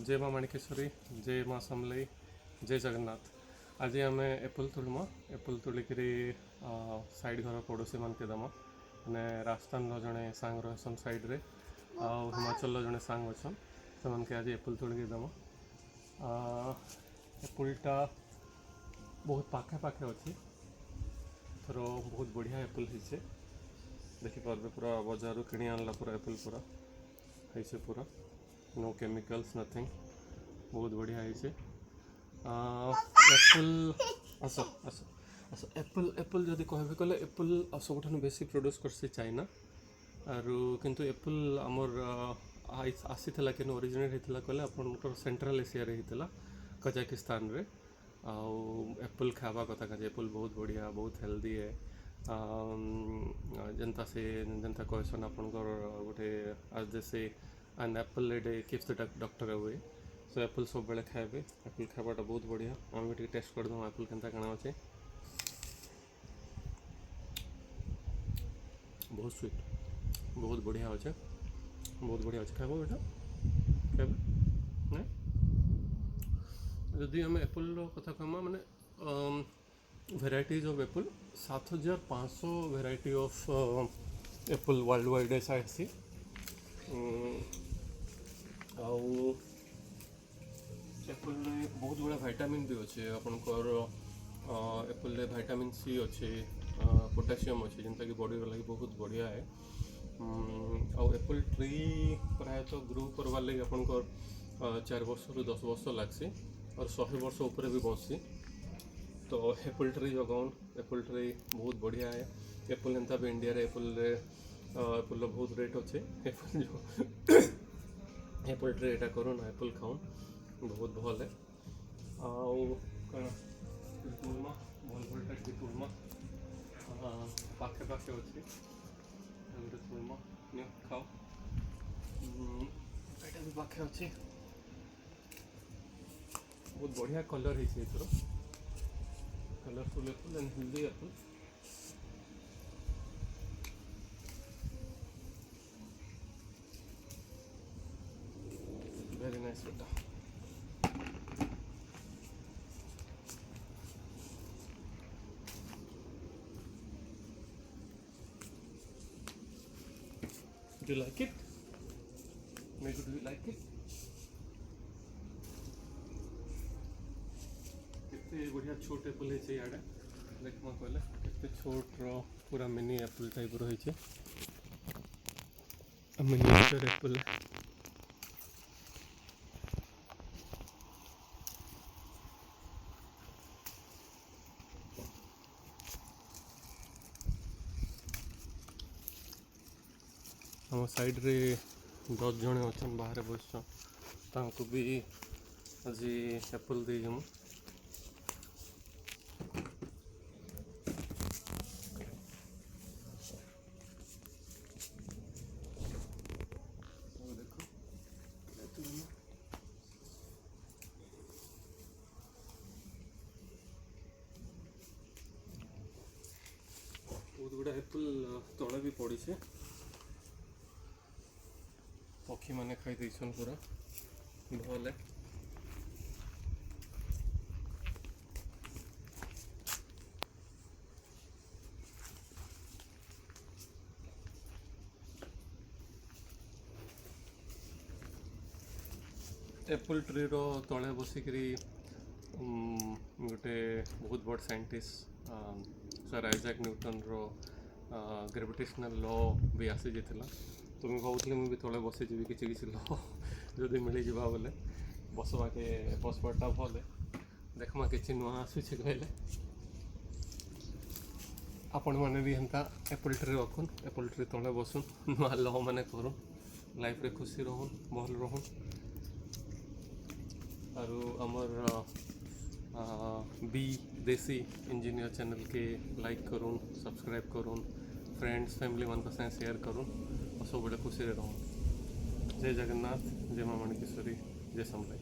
जय माँ माणिकेश्वरी, जय माँ समलई, जय जगन्नाथ। आज आम एप्पल तुलम एप्पल तुलिकी साइड घर पड़ोशी मान के दम मैंने राजस्थान जड़े सांग रहसन साइड रे हिमाचल जड़े सांग अच्छन से आज एप्पल तुलिकी दम। एप्पलटा बहुत पाखे पाखे अच्छी थर बहुत बढ़िया एप्पल होइछे देखिपारे पूरा बजार किणी आनला पूरा एप्पल पूरा होइछे पूरा नो केमिकल्स नथिंग बहुत बढ़िया है एप्पल आस आस आस एप्पल एप्पल जदि कहबे कले एप्पल सब बेसी प्रोड्यूस करसे चाइना आरु किंतु एप्पल आमर आसी कि ओरिजिनेट होता कहले अपन सेंट्रल एशिया रे होता कजाकिस्तान रे एप्पल खावा कथा का एप्पल बहुत बढ़िया बहुत हेल्दी है जनता से जनता कहसन अपन गोटे आज जैसे and Apple a day keeps the doctor away so Apple सब बेले खाइबे एप्पल खावाटा बहुत बढ़िया आम भी टेस्ट कर दूँ एप्पल केनता काଣା अच्छे बहुत स्वीट बहुत बढ़िया अच्छे बहुत बढ़िया अच्छे खाइब बेटा खाइब ना जदि आम एप्पल कथा कहमा माने varieties of apple 7500 variety of apple world wide आसी आउ एप्पल बहुत गुड़ा विटामिन भी अच्छे आपनकर एप्पल विटामिन सी अच्छे पोटासियम अच्छे जिनता कि बॉडी लगी बहुत बढ़िया है आउ एप्पल ट्री प्रायतः ग्रो करवार लगे आपनकर 4 वर्ष रु 10 वर्ष लगसी और 100 वर्ष ऊपर भी बसी तो एप्पल ट्री जगाउन एप्पल ट्री बहुत बढ़िया है एप्पल एंता भी इंडिया रे एप्पल बहुत रेट अच्छे एप्पल जो एप्पल ट्री एटा करूँ एप्पल खाऊन बहुत भल है आउ तुलमा भल भलटा कि तुलमा पाखे पाखे अच्छे गोटे तुलमा नि खाओ एटा भी पाखे अच्छे बहुत बढ़िया कलर है colourful Apple and healthy Apple very nice बेटा Do you like it? Maybe do you like it? कितने बढ़िया छोट एप्पल है याडे देखमा कहले कितने छोट रो पूरा मिनी एप्पल टाइप रो है मिनिएचर एप्पल आम साइड रे 10 जन अच्छन बाहर बस भी आज एप्पल दे जमु बहुत गुड़ा एप्पल तले भी पड़ी से पक्षी मैंने खाई देसन पूरा भल है एप्पल ट्री रो तले बसिकी गोटे बहुत बड़ साइंटिस्ट सर आइजैक न्यूटन रो ग्रेविटेशनल लॉ भी आसी जाता तो मुझे भावुली मुझे तले बसी जी किसी किसी लॉ जदि मिल जा बोले बसवाके बसवाटा भल है देखमा कि नुआ आसूँ कहले आपण मैंने भी हेन्ता एप्पल ट्री रखुन एप्पल ट्री तले बसुन नुआ लॉ मैंने करूँ लाइफ रे खुशी रहन भल रहन आरु आमर बी देसी इंजीनियर चैनल के लाइक करूँ सब्सक्राइब करूँ फ्रेंड्स फैमिली मान साथ शेयर करूँ और सब बड़े खुशी रहूँ जय जगन्नाथ जय माँ माणिकेश्वरी जय समलाई।